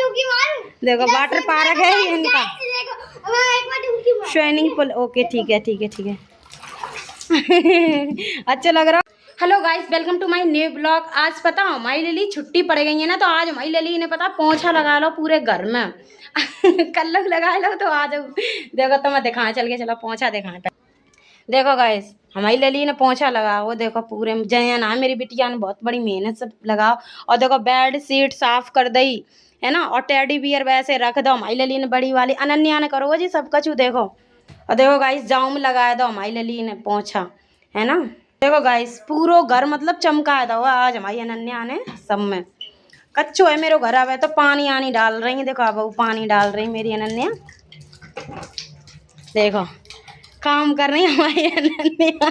देखो water park है इनका, स्विमिंग पूल। ओके ठीक है ठीक है ठीक है। अच्छा लग रहा। Hello guys, welcome to my new blog. आज पता हमारी लिली छुट्टी पड़ गई है ना, तो आज हमारी लिली ने पता पोंछा लगा लो पूरे घर में। कल लोग लगा लो तो आ जाओ। देखो तो मैं दिखाएं, चल के चलो पोंछा दिखाएं। देखो गाइस, हमारी लली ने पोंछा लगा, वो देखो पूरे जयन है मेरी बिटिया ने बहुत बड़ी मेहनत से लगाओ। और देखो बेड शीट साफ कर दई है ना, और टेडी बियर वैसे रख दो। हमारी लली ने बड़ी वाली अनन्या ने करो जी सब कछु। देखो और देखो गाइस, जाऊं में लगाया दो हमारी लली ने पोंछा है ना। देखो गाइस पूरा घर मतलब चमकाया दो आज हमारी अनन्या ने सब में। कच्चो है मेरे घर, आवे तो पानी आनी डाल रही है। देखो अब वो पानी डाल रही मेरी अनन्या, देखो काम कर रही है हमारी अनन्या।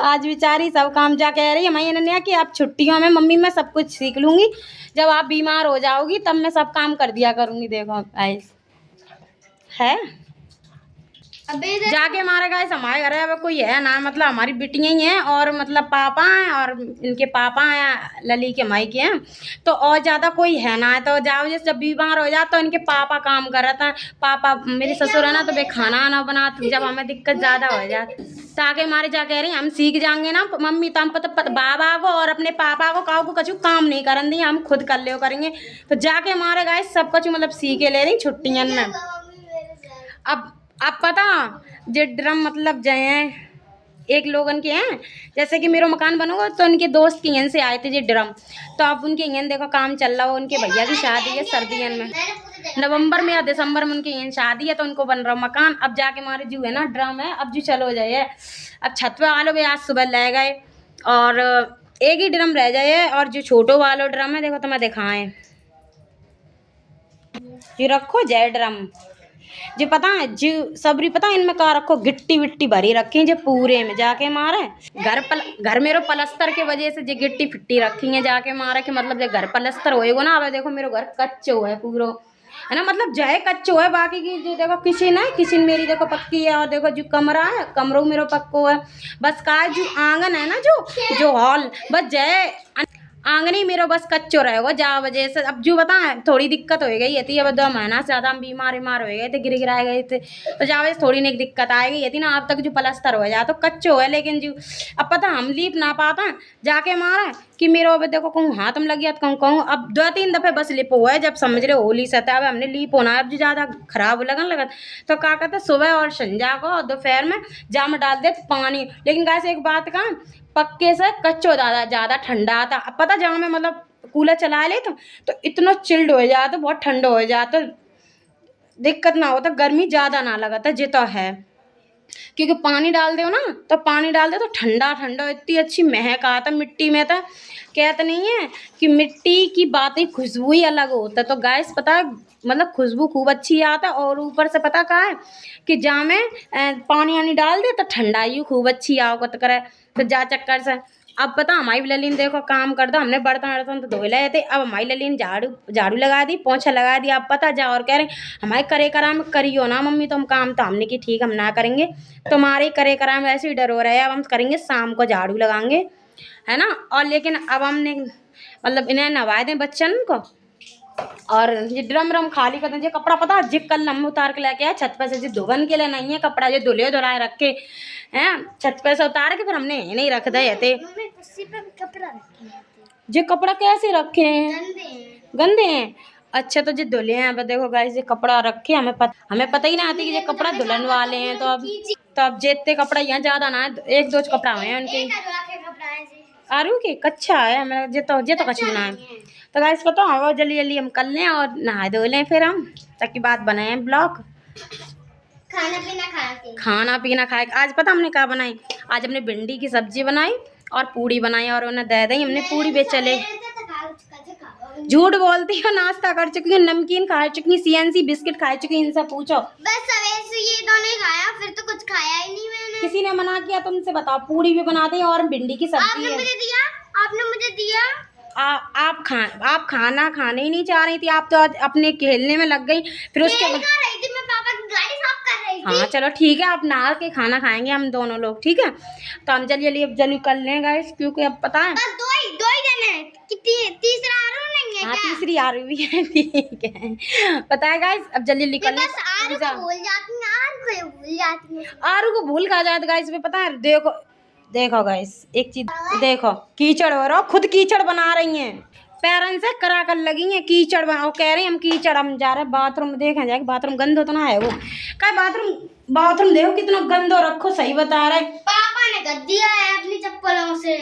आज बेचारी सब काम जा कह रही है हमारी अनन्या कि आप छुट्टियों में मम्मी मैं सब कुछ सीख लूंगी, जब आप बीमार हो जाओगी तब मैं सब काम कर दिया करूंगी। देखो गाइस है जाके हमारे गाइस, हमारे घर में कोई है ना, मतलब हमारी बिटियाँ ही हैं और मतलब पापा हैं और इनके पापा हैं लली के माई के हैं, तो और ज़्यादा कोई है ना। तो जाओ जैसे जब बीमार हो जाता तो इनके पापा काम कर रहा था। पापा मेरे ससुर है ना, तो वे खाना ना बनाते जब हमें दिक्कत ज़्यादा हो जाती, ताकि हमारे जा कह रही हम सीख जाएंगे ना मम्मी, तो हम पता बाबा को और अपने पापा को काऊ को कछु काम नहीं करन दी, हम खुद कर ले करेंगे। तो जाके हमारे गाइस सब कुछ मतलब सीखे ले रही छुट्टियाँ में। अब पता जे ड्रम मतलब जय हैं एक लोगन के हैं, जैसे कि मेरा मकान बनोगा तो उनके दोस्त के यहाँ से आए थे जे ड्रम, तो अब उनके यहाँ देखो काम चल रहा हो। उनके भैया की शादी है सर्दियों में, नवंबर में या दिसंबर में उनके यहाँ शादी है, तो उनको बन रहा मकान। अब जाके हमारे जो है ना ड्रम है, अब जो चलो जाए अब छत पे वालों भी आज सुबह ले गए और एक ही ड्रम रह जाए। और जो छोटो वालो ड्रम है देखो तो मैं दिखाएं, ये रखो जय ड्रम जी, पता है जी सबरी पता है इनमें कहा रखो, गिट्टी विट्टी भरी रखी जो पूरे में जाके मारे घर मेरो पलस्तर के वजह से जो गिट्टी फिट्टी रखी है जाके मारे कि मतलब जो घर पलस्तर होएगा ना। अब देखो मेरो घर कच्चो है पूरा है ना, मतलब जय कच्चो है, बाकी की जो देखो किचन है, किचन मेरी देखो पक्की है। और देखो जो कमरा है कमरों मेरो पक्को है, बस का जो आंगन है ना जो हॉल बस जय आंगनी मेरो बस कच्चो रहेगा जा वजह से। अब जो बता थोड़ी दिक्कत हो गई थी, अब 2 महीना से ज़्यादा हम बीमार हो गए थे, गिराए गए थे, तो जा वजह थोड़ी नहीं दिक्कत आ गई थी ना। अब तक जो पलस्तर हो जाए तो कच्चो है, लेकिन जो अब पता हम लीप ना पाता जाके मारा कि मेरा अब देखो कहूँ हाथ में लगी तो कहूँ अब 2-3 दफ़े बस लिप हुआ है, जब समझ रहे होली सतह अब हमने लीप होना है। अब जो ज़्यादा खराब लगन लगा तो क्या कहते सुबह और संजा को और दोपहर में जाम डाल दे पानी। लेकिन कैसे एक बात का पक्के से कच्चो ज़्यादा ठंडा आता। अब पता जहाँ में मतलब कूलर चला ले तो इतना चिल्ड हो जाता, बहुत ठंडा हो जाता, दिक्कत ना होता, गर्मी ज़्यादा ना लगता जे तो है। क्योंकि पानी डाल दो ना, तो पानी डाल दो तो ठंडा ठंडा इतनी अच्छी महक आता मिट्टी में। तो कहते नहीं है कि मिट्टी की बातें खुशबू ही अलग होता। तो गैस पता मतलब खुशबू खूब अच्छी आता। और ऊपर से पता क्या है कि जहाँ में पानी वानी डाल दे तो ठंडाई खूब अच्छी आओ करे, तो जा चक्कर से। अब पता हमारी ललीन देखो काम कर दो, हमने बर्तन वर्तन तो धो लाए थे, अब हमारी ललीन झाड़ू लगा दी, पोंछा लगा दिया। अब पता जा और कह रहे हमारे करे कराम करियो ना मम्मी तुम काम, तो हमने की ठीक हम ना करेंगे, तुम्हारे करे कराम ऐसे ही डर हो रहा है, अब हम करेंगे शाम को झाड़ू लगाएंगे है ना। और लेकिन अब हमने मतलब इन्हें नहवाए दें बच्चन को, और ये ड्रम खाली कर दें। कपड़ा पता जे कल हम उतार के लेके आए छत पर से, जो धोवन के लिए नहीं है कपड़ा, जो धुले धुलाए रखे हैं छत पे से उतार के फिर हमने नहीं रख दे थे। जो कपड़ा कैसे रखे हैं गंदे हैं। अच्छा तो जो धुले हैं, अब देखो गाइस ये कपड़ा रखे हमें पता ही ना आती कि ये कपड़ा धुलन वाले हैं। तो अब जितने कपड़ा यहाँ ज्यादा ना 1-2 कपड़ा हुए उनके आरू के कच्चा है हमें जे तो कछु ना है। तो गाइस पता है जल्दी जल्दी हम कर लें और नहा धो लें, फिर हम ताकि बात बनाए ब्लॉग। खाना पीना खाए आज पता हमने क्या बनाई, आज हमने भिंडी की सब्जी बनाई और पूड़ी बनाई, और उन्हें दे दी हमने पूड़ी बेच चले। झूठ बोलती हो, नाश्ता कर चुकी हूँ, नमकीन खा चुकी हूँ, CNC बिस्किट खा चुकी हूँ, इनसे पूछो। बस सवेरे से ये दोनों खाया, फिर तो कुछ खाया ही नहीं मैंने। किसी ने मना किया तुमसे बताओ? पूड़ी भी बना दी और भिंडी की सब्जी है। आपने मुझे दिया। आप खाना खाने ही नहीं चाह रही थी, आप तो अपने खेलने में लग गई। फिर उसके बाद मैं पापा की गाड़ी साफ कर रही थी। हाँ चलो ठीक है, आप नहा के खाना खाएंगे हम दोनों लोग, ठीक है। तो हम जल्दी कर लें गाइस, क्योंकि अब पता है बस दो ही दिन है, तीसरा आरो नहीं हाँ तीसरी आ रही भी है, ठीक है। पता है गाइस, अब जल्दी निकलने बस आरू को भूल जाती हूँ, आरू को भूल जाती हूँ। आरू को भूल खा जाता गाइस। में पता है, देखो देखो गाइस, एक चीज देखो, कीचड़ हो रहा, खुद कीचड़ बना रही हैं, पैरन से करा कर लगी हैं कीचड़ बना, कह रही हम कीचड़, हम जा रहे बाथरूम देखा जाए बाथरूम गंद उतना है वो का, बाथरूम देखो कितना गंदो रखो, सही बता रहे। पापा ने कर दिया है अपनी चप्पलों से।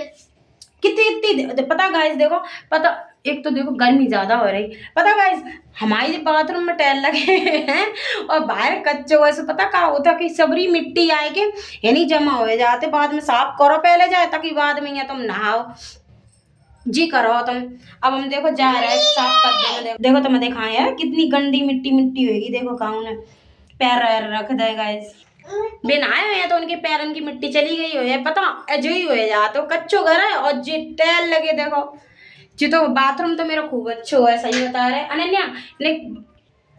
कितनी पता गाइस, देखो पता, एक तो देखो गर्मी ज्यादा हो रही, पता गाइस हमारे बाथरूम में टाइल लगे हैं और बाहर कच्चे वैसे, पता क्या होता कि सबरी मिट्टी आए के यानी जमा हो जाते, बाद में साफ करो पहले जाए, ताकि बाद में या तुम नहाओ जी करो तुम। अब हम देखो जा रहे हैं साफ कर देंगे, देखो तुम्हें दिखाएं यार कितनी गंदी मिट्टी होगी, देखो गाँव ने पैर रख दे गाइस, बिनाए हुए हैं तो उनके पैरन की मिट्टी चली गई हो है, पता अजो ही हो जाते हो, कच्चो घर है और जे टैल लगे, देखो जी। तो बाथरूम तो मेरा खूब अच्छो है, सही बता रहे अनन्या ने,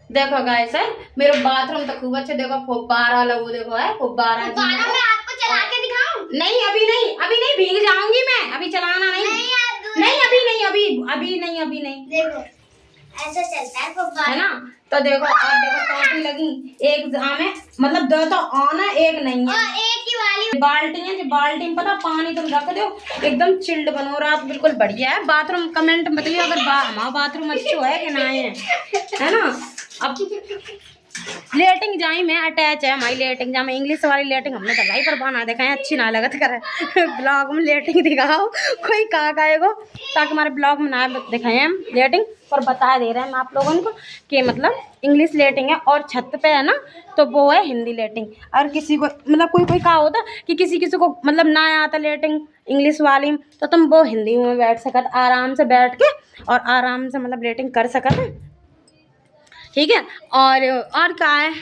देखो गाइस है मेरा बाथरूम तो खूब अच्छा, देखो फुब्बारा लगो, देखो है फुब्बारा। मैं आपको चला के दिखाऊं? नहीं अभी नहीं भीग जाऊंगी मैं, अभी चलाना नहीं, अभी नहीं देखो ऐसा चलता है फुब्बारा, है ना। तो देखो आप देखो टोटी लगी, एक में मतलब दो तो ऑन है, एक नहीं है, और एक ही वाली बाल्टी है, जो बाल्टी में पता पानी तुम रख दो एकदम चिल्ड बनो रहा, बिल्कुल बढ़िया है बाथरूम। कमेंट बताइए अगर हमारा बाथरूम अच्छा है कि ना है ना। अब लेटिंग जाई में अटैच है हमारी लेटिंग, जहाँ में इंग्लिश वाली लेटिंग हमने दवाई पर बना देखा है, अच्छी ना लगत करे ब्लॉग में लेटिंग दिखाओ कोई कहा गाएगो, ताकि हमारे ब्लॉग में ना दिखाए हम लेटिंग, पर बता दे रहे हैं हम आप लोगों को कि मतलब इंग्लिश लेटिंग है, और छत पे है ना तो वो है हिंदी लेटिंग। और किसी को मतलब कोई कहा होता कि किसी को मतलब ना आता लेटिंग इंग्लिश वाली, तो तुम वो हिंदी में बैठ सकत, आराम से बैठ के और आराम से मतलब लेटिंग कर सकत, ठीक है। और क्या है,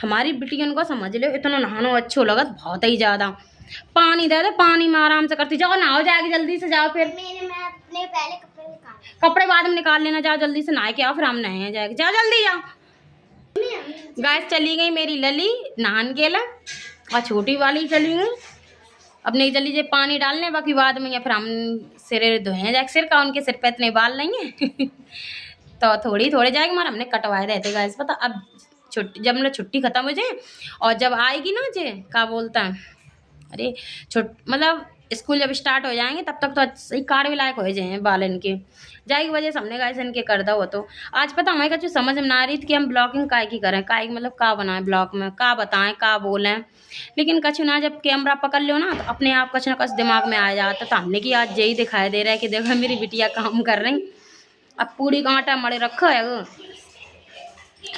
हमारी बिटियन को समझ लो इतना नहानो अच्छो लगत, बहुत ही ज़्यादा पानी दे दे, पानी में आराम से करती जाओ, नहाओ जाएगी जल्दी से जाओ, फिर मैं अपने पहले कपड़े बाद में निकाल लेना, जाओ जल्दी से नहा के आओ, फिर हम नहाए जाएगी, जाओ जल्दी जाओ। गाइस चली गई मेरी लली नहान के लिए, और छोटी वाली चली गई, अब नहीं जल्दी से पानी डालने, बाकी बाद में या फिर हम सिर धोए जाए, सिर का उनके सिर पे इतने बाल नहीं है तो थोड़ी जाएगी मारा, हमने कटवाए रहते गाइस, पता अब जब मतलब छुट्टी खत्म हो जाए और जब आएगी ना जे क्या बोलता है, अरे मतलब स्कूल जब स्टार्ट हो जाएंगे तब तक तो सही कार भी लायक हो जाए बाल इनके, जाएगी वजह से हमने गाइस इनके कर दो। वो तो आज पता हमें कुछ समझ में ना आ रही थी कि हम ब्लॉगिंग काय की करें, काय मतलब का बनाएं ब्लॉग में, का बताएं का बोलें, लेकिन कछु ना जब कैमरा पकड़ लो ना तो अपने आप कछ ना कछ दिमाग में आ जाता, तो हमने कि आज यही दिखाई दे रहा है कि देखो मेरी बिटिया काम कर रही, अब पूरी कांटा मड़े रखो है वो।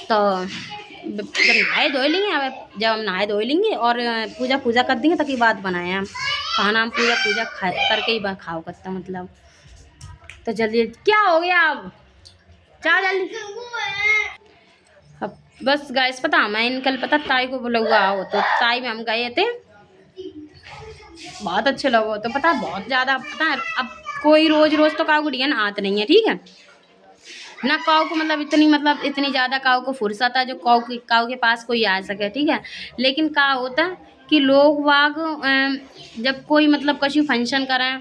तो जब नहाए धोए लेंगे, अब जब हम नहाए धोए लेंगे और पूजा कर देंगे तभी बात बनाए हम खाना, हम पूजा करके ही खाओ करता मतलब। तो जल्दी क्या हो गया अब, चाह जल्दी। अब बस गाइस पता मैं कल पता ताई को बुलाया हो, तो ताई में हम गए थे, बहुत अच्छे लोग हो, तो पता बहुत ज़्यादा पता है, अब कोई रोज़ तो काऊ गुड़िया ना आते नहीं है, ठीक है ना, काऊ को मतलब इतनी ज़्यादा काऊ को फुर्सत है जो काऊ के पास कोई आ सके, ठीक है। लेकिन क्या होता है कि लोग वाग जब कोई मतलब कहीं फंक्शन करें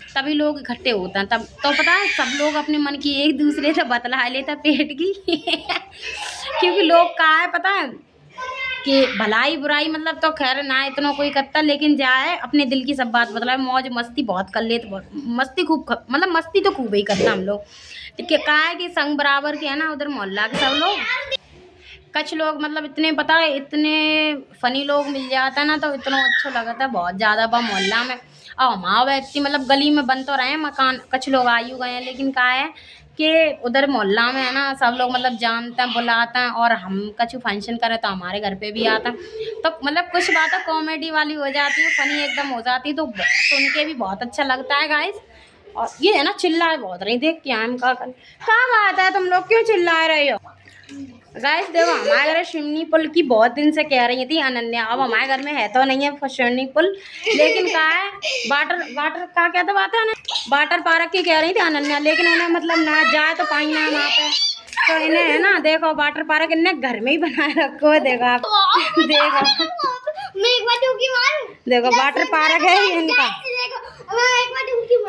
तभी लोग इकट्ठे होते हैं, तब तो पता है सब लोग अपने मन की एक दूसरे से बतला लेता पेट की क्योंकि लोग का है पता है कि भलाई बुराई मतलब तो खैर ना इतना कोई करता, लेकिन जाए अपने दिल की सब बात बतलाए, मौज मस्ती बहुत कर लेते, मस्ती खूब मतलब मस्ती तो खूब ही करता हम लोग, क्या है कि संग बराबर के है ना उधर मोहल्ला के सब लोग, कुछ लोग मतलब इतने पता है इतने फनी लोग मिल जाता है ना, तो इतना अच्छा लगता है बहुत ज़्यादा बा मोहल्ला में। और हमारा व्यक्ति मतलब गली में बन तो रहे हैं मकान, कुछ लोग आयु गए हैं, लेकिन क्या है कि उधर मोहल्ला में है ना सब लोग मतलब जानते हैं बुलाते हैं, और हम कुछ फंक्शन करें तो हमारे घर पे भी आता है, तो मतलब कुछ बातें कॉमेडी वाली हो जाती है, फनी एकदम हो जाती है, तो सुन के भी बहुत अच्छा लगता है गाइस। और ये है ना चिल्लाए बहुत रही, देख क्या हम क्या बात है, तुम लोग क्यों चिल्ला रहे हो गाइस। देखो हमारे घर स्विमिंग पूल की बहुत दिन से कह रही थी अनन्या, अब हमारे घर में है तो नहीं है स्विमिंग पूल, लेकिन क्या है वाटर का क्या तो बात है ना, वाटर पार्क की कह रही थी अनन्या, लेकिन उन्हें मतलब ना जाए तो पाई ना वहाँ पे, तो इन्हें है ना देखो वाटर पार्क इन्हें घर में ही बनाए रखो है, देखो आप देखो वाटर पार्क है इनका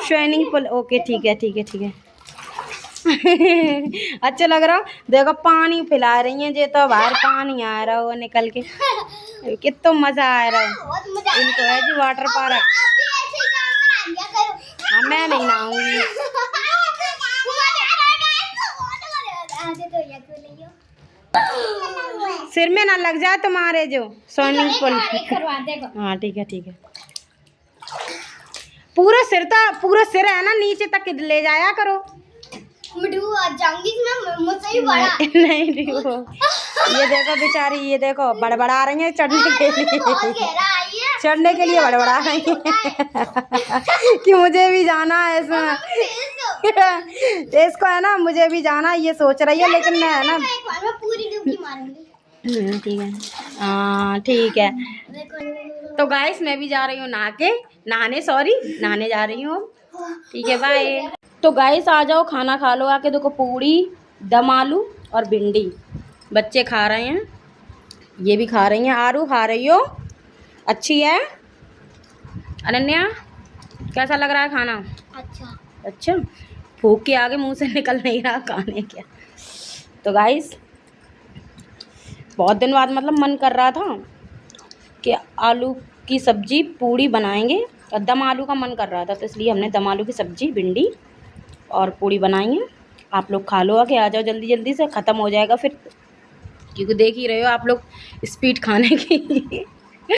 स्विमिंग पूल। ओके ठीक है अच्छा लग रहा। देखो पानी पिला रही हैं, ये तो बाहर पानी आ रहा हो निकल के, कितना मजा आ रहा है बहुत मजा इनको है जी वाटर पार्क। आप भी ऐसे ही काम बना दिया करो। हाँ मैं नहीं नहाऊंगी। सिर में ना लग जाए तुम्हारे जो स्विमिंग पूल। करवा देगा। हाँ ठीक है ठीक है। पूरा सिर है ना, नीचे तक ले जाया करो। मिठू आज जाऊंगी मैं मुझसे ही बड़ा। नहीं ठीक हो। ये देखो बेचारी, ये देखो बड़बड़ा रही है चढ़ने के लिए। बहुत गहरा आई है। चढ़ने के लिए बड़बड़ा रही है कि मुझे भी जाना है इसमें। इसको है ना मुझे भी जाना, ये सोच रही है, लेकिन मैं है ना एक बार में पूरी डुबकी मारूंगी। ठीक है। हाँ ठीक है। देखो तो गाइस मैं भी जा रही हूँ नहाने जा रही हूँ। ठीक है बाय। तो गाइस आ जाओ खाना खा लो आके। देखो पूड़ी, दम आलू और भिंडी बच्चे खा रहे हैं, ये भी खा रही हैं। आरू खा रही हो? अच्छी है अनन्या? कैसा लग रहा है खाना? अच्छा। अच्छा, भूख के आगे मुंह से निकल नहीं रहा खाने क्या। तो गाइस बहुत दिन बाद मतलब मन कर रहा था कि आलू की सब्जी पूड़ी बनाएंगे, और दम आलू का मन कर रहा था, तो इसलिए हमने दम आलू की सब्जी, भिंडी और पूड़ी बनाई है। आप लोग खा लो आके, आ जाओ जल्दी जल्दी से, ख़त्म हो जाएगा फिर, क्योंकि देख ही रहे हो आप लोग स्पीड खाने की।